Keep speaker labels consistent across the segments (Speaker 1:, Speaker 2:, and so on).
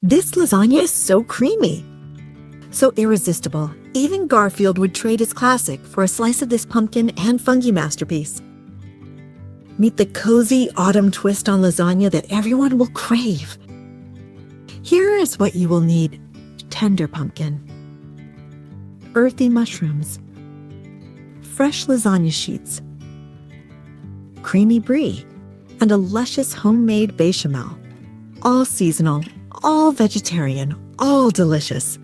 Speaker 1: This lasagna is so creamy, so irresistible. Even Garfield would trade his classic for a slice of this pumpkin and fungi masterpiece. Meet the cozy autumn twist on lasagna that everyone will crave. Here is what you will need: tender pumpkin, earthy mushrooms, fresh lasagna sheets, creamy brie, and a luscious homemade bechamel. All seasonal, all vegetarian, all delicious.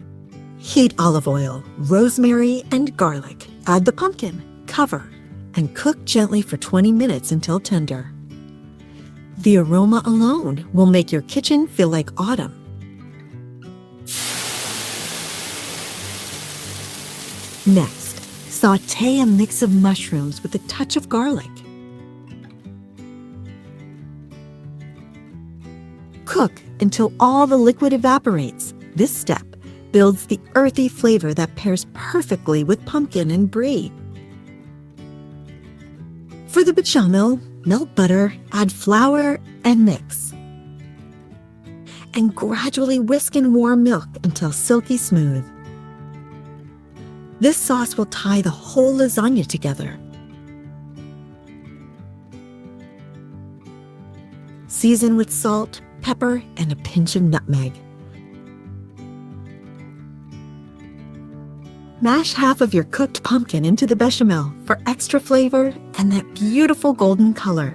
Speaker 1: Heat olive oil, rosemary, and garlic. Add the pumpkin, cover, and cook gently for 20 minutes until tender. The aroma alone will make your kitchen feel like autumn. Next, sauté a mix of mushrooms with a touch of garlic. Cook until all the liquid evaporates. This step builds the earthy flavor that pairs perfectly with pumpkin and brie. For the bechamel, melt butter, add flour, and mix. And gradually whisk in warm milk until silky smooth. This sauce will tie the whole lasagna together. Season with salt, pepper, and a pinch of nutmeg. Mash half of your cooked pumpkin into the bechamel for extra flavor and that beautiful golden color.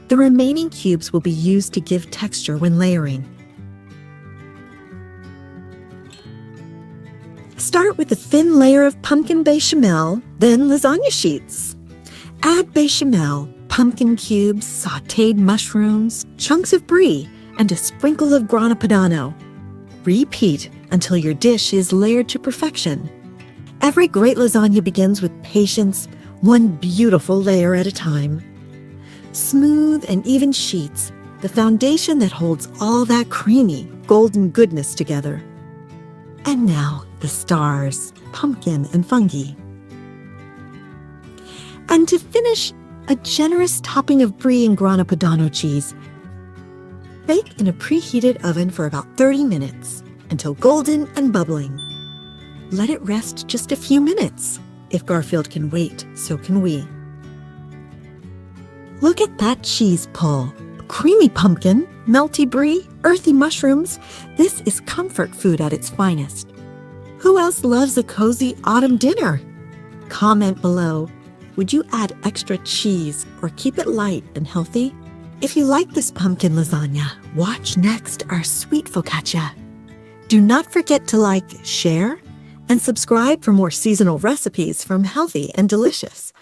Speaker 1: The remaining cubes will be used to give texture when layering. Start with a thin layer of pumpkin bechamel, then lasagna sheets. Add bechamel, pumpkin cubes, sautéed mushrooms, chunks of brie, and a sprinkle of grana padano. Repeat until your dish is layered to perfection. Every great lasagna begins with patience, one beautiful layer at a time. Smooth and even sheets, the foundation that holds all that creamy, golden goodness together. And now, the stars, pumpkin and fungi. And to finish, a generous topping of brie and grana padano cheese. Bake in a preheated oven for about 30 minutes until golden and bubbling. Let it rest just a few minutes. If Garfield can wait, so can we. Look at that cheese pull. Creamy pumpkin, melty brie, earthy mushrooms. This is comfort food at its finest. Who else loves a cozy autumn dinner? Comment below. Would you add extra cheese or keep it light and healthy? If you like this pumpkin lasagna, watch next our sweet focaccia. Do not forget to like, share, and subscribe for more seasonal recipes from Healthy and Delicious.